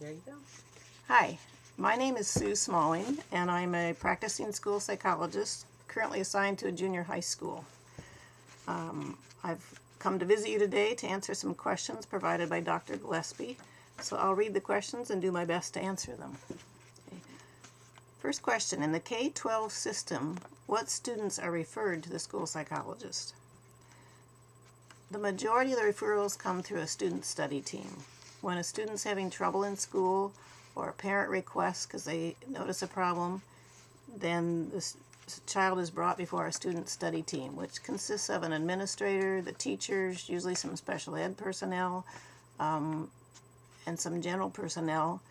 There you go. Hi, my name is Sue Smalling, and I'm a practicing school psychologist currently assigned to a junior high school. I've come to visit you today to answer some questions provided by Dr. Gillespie, so I'll read the questions and do my best to answer them. Okay. First question, in the K-12 system, what students are referred to the school psychologist? The majority of the referrals come through a student study team. When a student's having trouble in school or a parent requests because they notice a problem, then this child is brought before a student study team, which consists of an administrator, the teachers, usually some special ed personnel, and some general personnel.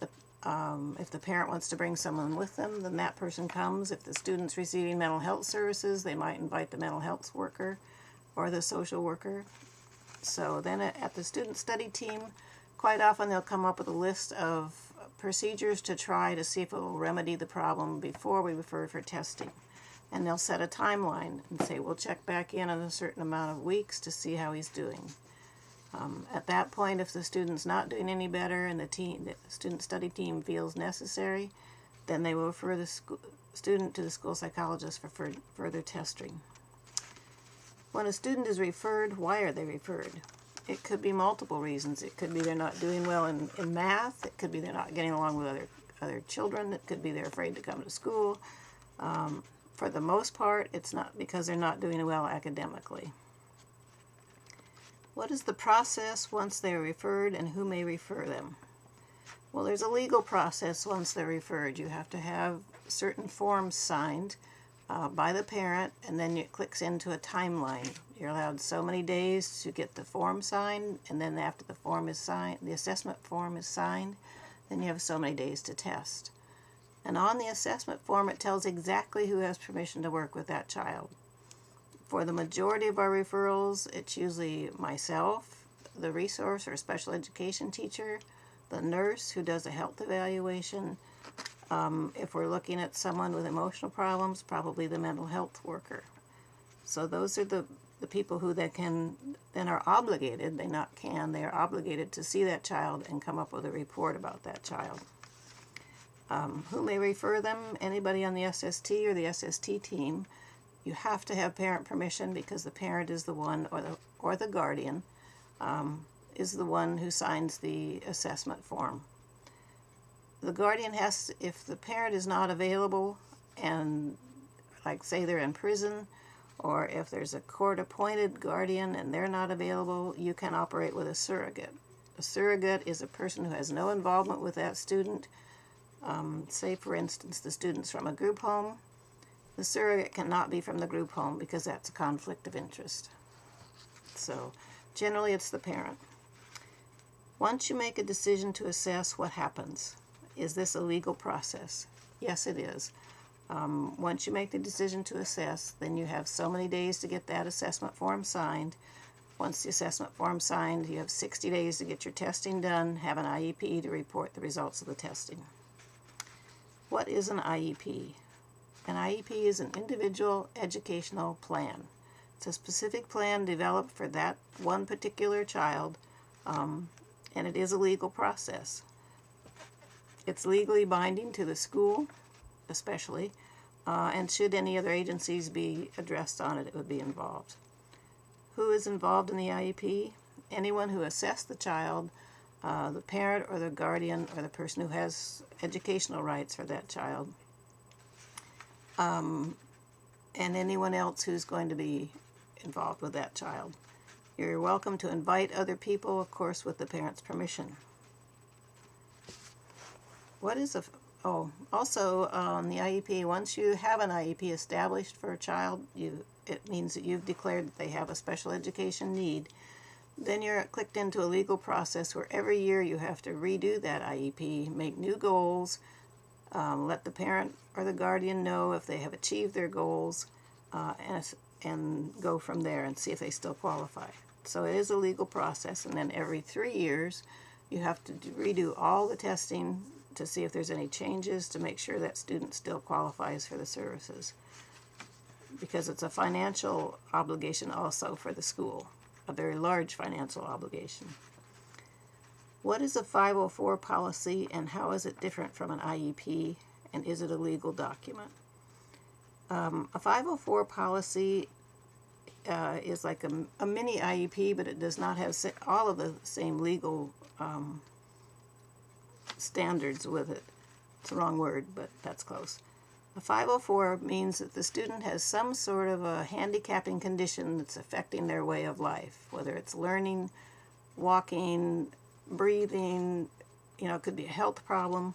If the parent wants to bring someone with them, then that person comes. If the student's receiving mental health services, they might invite the mental health worker or the social worker. So then at the student study team, quite often they'll come up with a list of procedures to try to see if it will remedy the problem before we refer for testing. And they'll set a timeline and say, we'll check back in a certain amount of weeks to see how he's doing. At that point, if the student's not doing any better and the student study team feels necessary, then they will refer the student to the school psychologist for further testing. When a student is referred, why are they referred? It could be multiple reasons. It could be they're not doing well in math. It could be they're not getting along with other children. It could be they're afraid to come to school. For the most part, it's not because they're not doing well academically. What is the process once they're referred, and who may refer them? Well, there's a legal process once they're referred. You have to have certain forms signed by the parent, and then it clicks into a timeline. You're allowed so many days to get the form signed, and then after the form is signed, the assessment form is signed, then you have so many days to test. And on the assessment form, it tells exactly who has permission to work with that child. For the majority of our referrals, it's usually myself, the resource or special education teacher, the nurse who does a health evaluation. If we're looking at someone with emotional problems, probably the mental health worker. So those are the people who then are obligated, they are obligated to see that child and come up with a report about that child. Who may refer them? Anybody on the SST or the SST team. You have to have parent permission because the parent is the one, or the guardian, is the one who signs the assessment form. The guardian has, if the parent is not available, and like say they're in prison, or if there's a court-appointed guardian and they're not available, you can operate with a surrogate. A surrogate is a person who has no involvement with that student. Say, for instance, the student's from a group home. The surrogate cannot be from the group home because that's a conflict of interest. So generally it's the parent. Once you make a decision to assess, what happens? Is this a legal process? Yes, it is. Once you make the decision to assess, then you have so many days to get that assessment form signed. Once the assessment form is signed, you have 60 days to get your testing done, have an IEP to report the results of the testing. What is an IEP? An IEP is an individual educational plan. It's a specific plan developed for that one particular child, and it is a legal process. It's legally binding to the school, especially, and should any other agencies be addressed on it, it would be involved. Who is involved in the IEP? Anyone who assessed the child, the parent or the guardian or the person who has educational rights for that child, and anyone else who's going to be involved with that child. You're welcome to invite other people, of course, with the parent's permission. What is also on the IEP, once you have an IEP established for a child, it means that you've declared that they have a special education need. Then you're clicked into a legal process where every year you have to redo that IEP, make new goals, let the parent or the guardian know if they have achieved their goals, and go from there and see if they still qualify. So it is a legal process, and then every 3 years you have to redo all the testing to see if there's any changes to make sure that student still qualifies for the services. Because it's a financial obligation also for the school, a very large financial obligation. What is a 504 policy and how is it different from an IEP, and is it a legal document? A 504 policy is like a mini IEP, but it does not have all of the same legal standards with it. It's the wrong word, but that's close. A 504 means that the student has some sort of a handicapping condition that's affecting their way of life, whether it's learning, walking, breathing, it could be a health problem.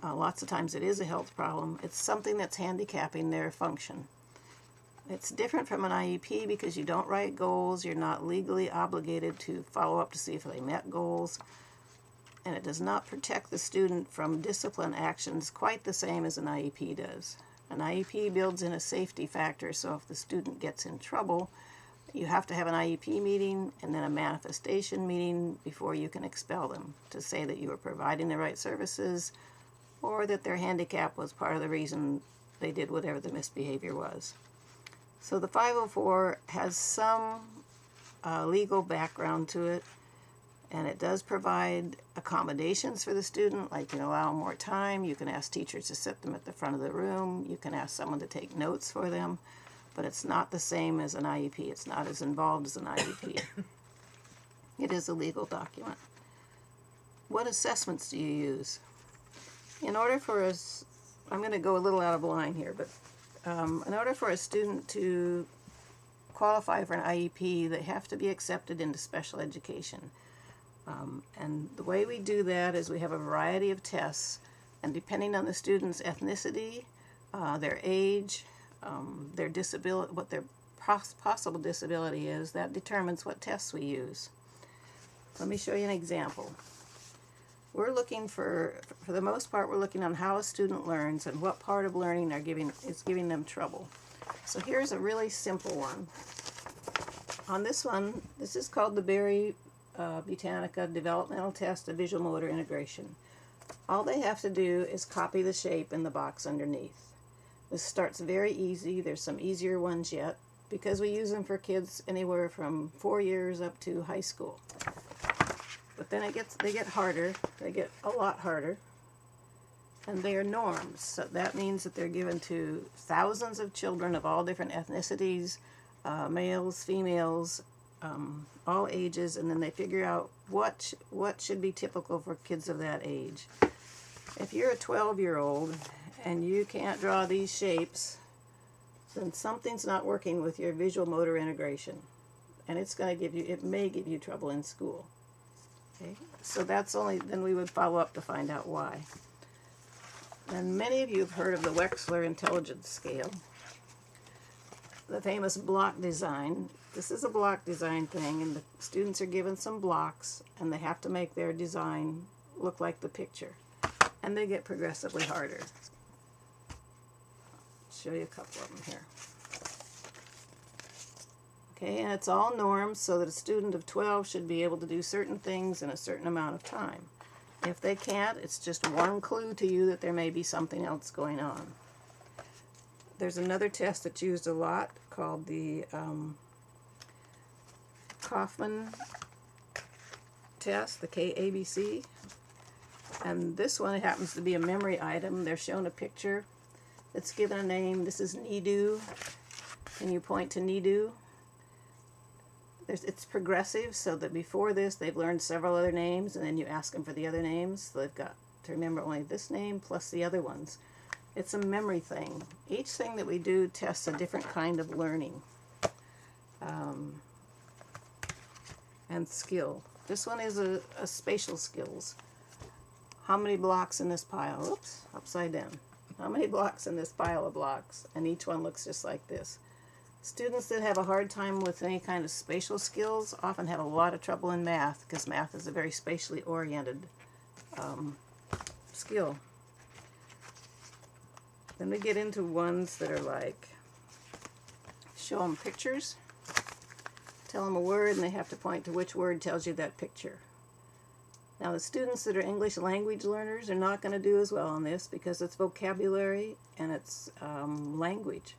Lots of times it is a health problem. It's something that's handicapping their function. It's different from an IEP because you don't write goals, you're not legally obligated to follow up to see if they met goals, and it does not protect the student from discipline actions quite the same as an IEP does. An IEP builds in a safety factor, so if the student gets in trouble, you have to have an IEP meeting and then a manifestation meeting before you can expel them, to say that you were providing the right services or that their handicap was part of the reason they did whatever the misbehavior was. So the 504 has some legal background to it, and it does provide accommodations for the student, like you can allow more time, you can ask teachers to sit them at the front of the room, you can ask someone to take notes for them, but it's not the same as an IEP. It's not as involved as an IEP. It is a legal document. What assessments do you use? In order for us, I'm going to go a little out of line here, but in order for a student to qualify for an IEP, they have to be accepted into special education. And the way we do that is we have a variety of tests, and depending on the student's ethnicity, their age, their disability, what their possible disability is, that determines what tests we use. Let me show you an example. We're looking for the most part, we're looking on how a student learns and what part of learning is giving them trouble. So here's a really simple one. On this one, this is called the Berry Botanica Developmental Test of Visual Motor Integration. All they have to do is copy the shape in the box underneath. This starts very easy. There's some easier ones yet because we use them for kids anywhere from 4 years up to high school. But then they get harder. They get a lot harder. And they are norms. So that means that they're given to thousands of children of all different ethnicities, males, females, all ages, and then they figure out what should be typical for kids of that age. If you're a 12-year-old and you can't draw these shapes, then something's not working with your visual motor integration, and it may give you trouble in school. Okay, so then we would follow up to find out why. And many of you have heard of the Wechsler Intelligence Scale, the famous block design. This is a block design thing, and the students are given some blocks, and they have to make their design look like the picture. And they get progressively harder. I'll show you a couple of them here. Okay, and it's all norms, so that a student of 12 should be able to do certain things in a certain amount of time. If they can't, it's just one clue to you that there may be something else going on. There's another test that's used a lot called the Kaufman test, the KABC. And this one, it happens to be a memory item. They're shown a picture that's given a name. This is Nidu. Can you point to Nidu? It's progressive, so that before this they've learned several other names, and then you ask them for the other names. So they've got to remember only this name plus the other ones. It's a memory thing. Each thing that we do tests a different kind of learning and skill. This one is a spatial skills. How many blocks in this pile? Oops, upside down. How many blocks in this pile of blocks? And each one looks just like this. Students that have a hard time with any kind of spatial skills often have a lot of trouble in math, because math is a very spatially oriented skill. Then we get into ones that are like, show them pictures, tell them a word, and they have to point to which word tells you that picture. Now the students that are English language learners are not going to do as well on this because it's vocabulary and it's language.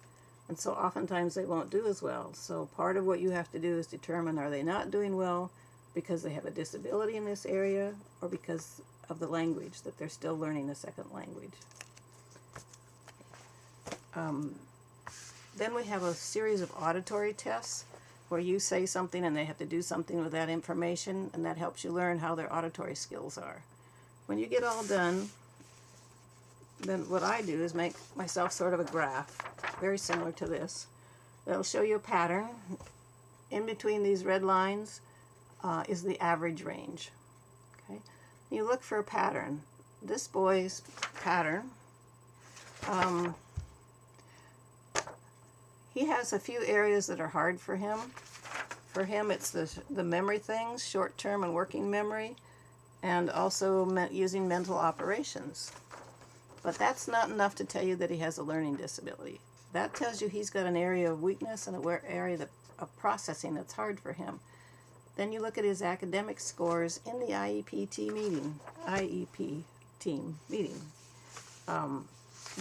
And so oftentimes they won't do as well. So part of what you have to do is determine, are they not doing well, because they have a disability in this area or because of the language, that they're still learning a second language. Then we have a series of auditory tests where you say something and they have to do something with that information, and that helps you learn how their auditory skills are. When you get all done, then what I do is make myself sort of a graph, very similar to this. That'll show you a pattern. In between these red lines is the average range. Okay? You look for a pattern. This boy's pattern, he has a few areas that are hard for him. For him, it's the memory things, short-term and working memory, and also using mental operations. But that's not enough to tell you that he has a learning disability. That tells you he's got an area of weakness and an area of processing that's hard for him. Then you look at his academic scores in the IEP team meeting.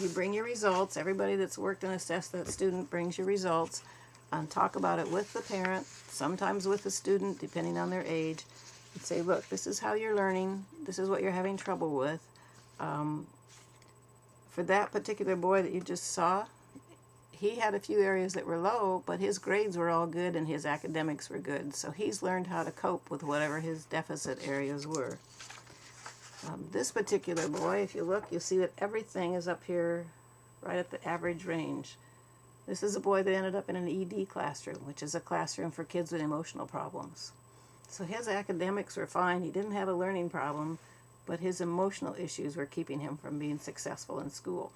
You bring your results. Everybody that's worked and assessed that student brings your results, and talk about it with the parent, sometimes with the student, depending on their age, and say, look, this is how you're learning. This is what you're having trouble with. For that particular boy that you just saw, he had a few areas that were low, but his grades were all good and his academics were good. So he's learned how to cope with whatever his deficit areas were. This particular boy, if you look, you'll see that everything is up here right at the average range. This is a boy that ended up in an ED classroom, which is a classroom for kids with emotional problems. So his academics were fine. He didn't have a learning problem, but his emotional issues were keeping him from being successful in school.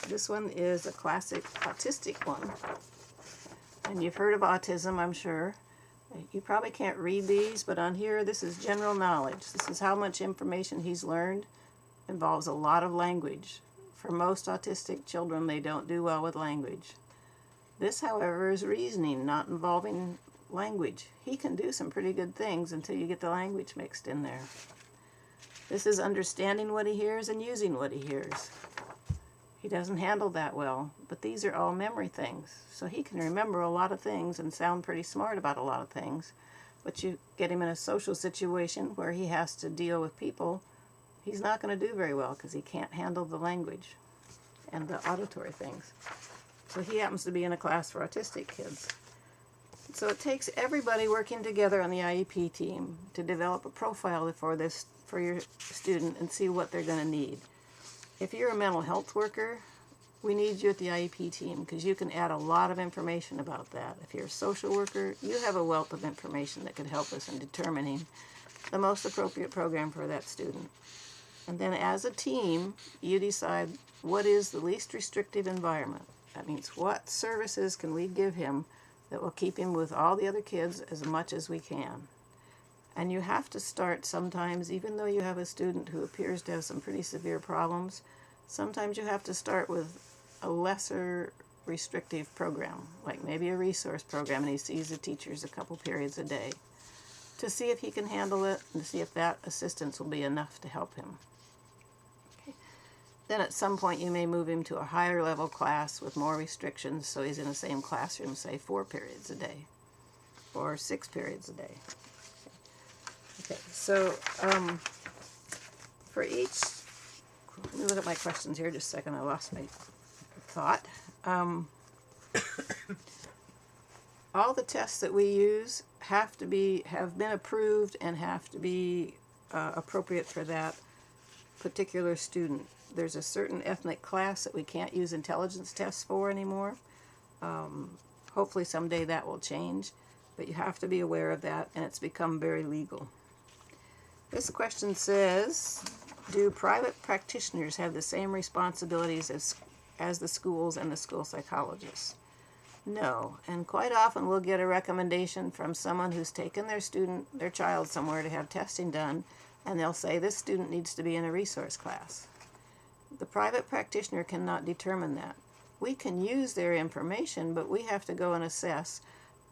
This one is a classic autistic one. And you've heard of autism, I'm sure. You probably can't read these, but on here, this is general knowledge. This is how much information he's learned. Involves a lot of language. For most autistic children, they don't do well with language. This, however, is reasoning, not involving language. He can do some pretty good things until you get the language mixed in there. This is understanding what he hears and using what he hears. He doesn't handle that well, but these are all memory things. So he can remember a lot of things and sound pretty smart about a lot of things. But you get him in a social situation where he has to deal with people, he's not going to do very well because he can't handle the language and the auditory things. So he happens to be in a class for autistic kids. So it takes everybody working together on the IEP team to develop a profile for your student and see what they're going to need. If you're a mental health worker, we need you at the IEP team because you can add a lot of information about that. If you're a social worker, you have a wealth of information that could help us in determining the most appropriate program for that student. And then as a team, you decide what is the least restrictive environment. That means what services can we give him that will keep him with all the other kids as much as we can. And you have to start sometimes, even though you have a student who appears to have some pretty severe problems, sometimes you have to start with a lesser restrictive program, like maybe a resource program, and he sees the teachers a couple periods a day, to see if he can handle it and to see if that assistance will be enough to help him. Okay. Then at some point you may move him to a higher level class with more restrictions, so he's in the same classroom, say 4 periods a day, or 6 periods a day. Okay, so for each, let me look at my questions here just a second, I lost my thought. All the tests that we use have been approved and have to be appropriate for that particular student. There's a certain ethnic class that we can't use intelligence tests for anymore. Hopefully someday that will change, but you have to be aware of that, and it's become very legal. This question says, do private practitioners have the same responsibilities as the schools and the school psychologists? No, and quite often we'll get a recommendation from someone who's taken their child somewhere to have testing done, and they'll say this student needs to be in a resource class. The private practitioner cannot determine that. We can use their information, but we have to go and assess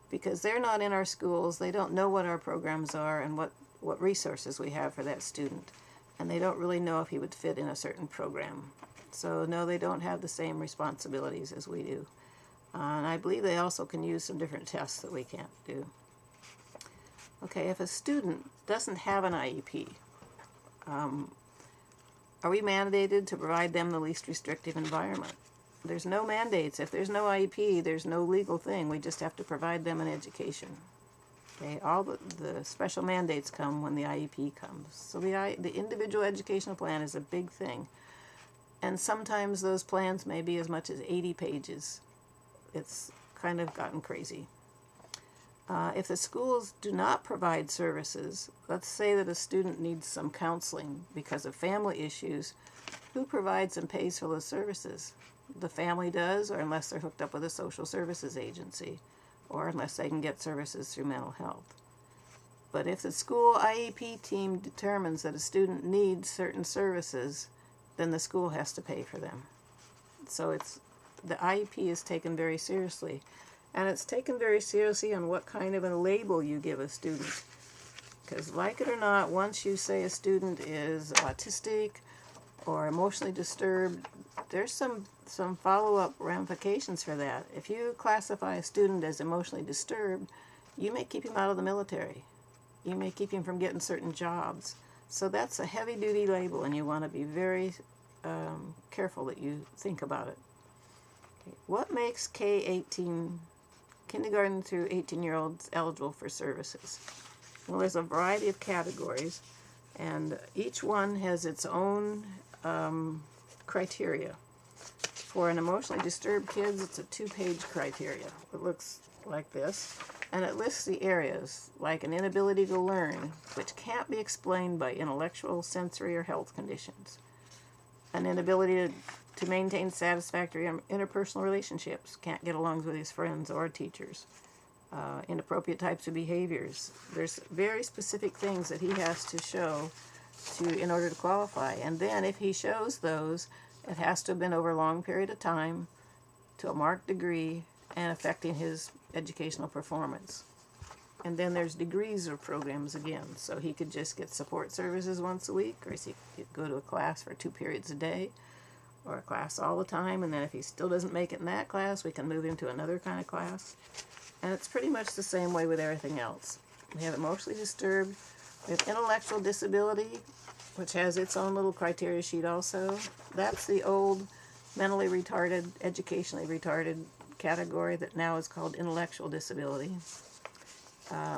because they're not in our schools, they don't know what our programs are and what resources we have for that student, and they don't really know if he would fit in a certain program. So no, they don't have the same responsibilities as we do. And I believe they also can use some different tests that we can't do. Okay, if a student doesn't have an IEP, are we mandated to provide them the least restrictive environment? There's no mandates. If there's no IEP, there's no legal thing. We just have to provide them an education. Okay, all the special mandates come when the IEP comes. So the individual educational plan is a big thing. And sometimes those plans may be as much as 80 pages. It's kind of gotten crazy. If the schools do not provide services, let's say that a student needs some counseling because of family issues, who provides and pays for those services? The family does, or unless they're hooked up with a social services agency, or unless they can get services through mental health. But if the school IEP team determines that a student needs certain services, then the school has to pay for them. So the IEP is taken very seriously. And it's taken very seriously on what kind of a label you give a student. Because like it or not, once you say a student is autistic or emotionally disturbed, there's some follow-up ramifications for that. If you classify a student as emotionally disturbed, you may keep him out of the military. You may keep him from getting certain jobs. So that's a heavy-duty label, and you want to be very careful that you think about it. Okay. What makes K-18, kindergarten through 18-year-olds, eligible for services? Well, there's a variety of categories, and each one has its own criteria. For an emotionally disturbed kids, it's a 2-page criteria. It looks like this, and it lists the areas, like an inability to learn, which can't be explained by intellectual, sensory, or health conditions. An inability to maintain satisfactory interpersonal relationships, can't get along with his friends or teachers. Inappropriate types of behaviors. There's very specific things that he has to show in order to qualify. And then if he shows those, it has to have been over a long period of time, to a marked degree, and affecting his educational performance. And then there's degrees of programs again. So he could just get support services once a week, or he could go to a class for 2 periods a day, or a class all the time. And then if he still doesn't make it in that class, we can move him to another kind of class. And it's pretty much the same way with everything else. We have emotionally disturbed. We have intellectual disability, which has its own little criteria sheet also. That's the old mentally retarded, educationally retarded category that now is called intellectual disability.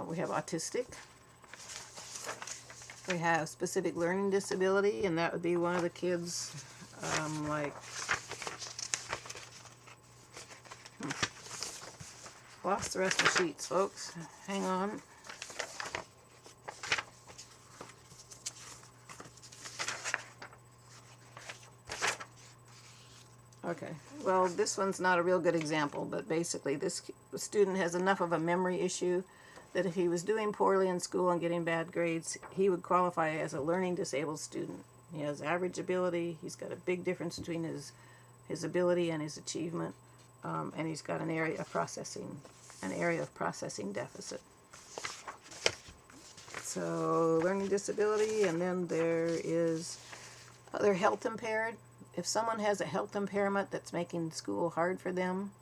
We have autistic. We have specific learning disability, and that would be one of the kids lost the rest of the sheets, folks. Hang on. Okay, well, this one's not a real good example, but basically this student has enough of a memory issue that if he was doing poorly in school and getting bad grades, he would qualify as a learning disabled student. He has average ability, he's got a big difference between his ability and his achievement, and he's got an area of processing deficit. So learning disability, and then there is other health impaired. If someone has a health impairment that's making school hard for them,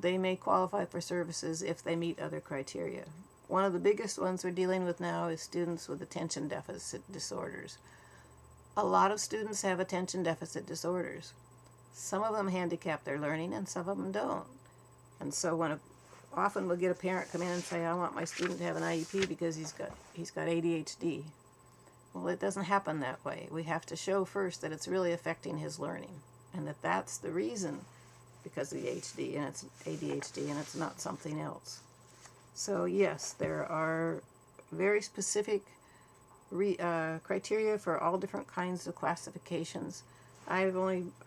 they may qualify for services if they meet other criteria. One of the biggest ones we're dealing with now is students with attention deficit disorders. A lot of students have attention deficit disorders. Some of them handicap their learning and some of them don't. And so often we'll get a parent come in and say, I want my student to have an IEP because he's got ADHD. Well, it doesn't happen that way. We have to show first that it's really affecting his learning, and that that's the reason, because of the ADHD, and it's ADHD, and it's not something else. So yes, there are very specific criteria for all different kinds of classifications. I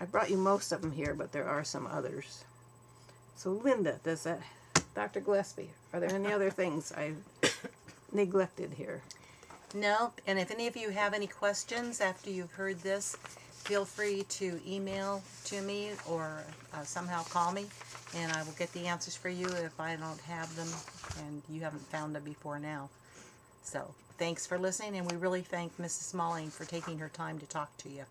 brought you most of them here, but there are some others. So Linda, Dr. Gillespie, are there any other things I've neglected here? No, and if any of you have any questions after you've heard this, feel free to email to me or somehow call me, and I will get the answers for you if I don't have them and you haven't found them before now. So, thanks for listening, and we really thank Mrs. Smalling for taking her time to talk to you.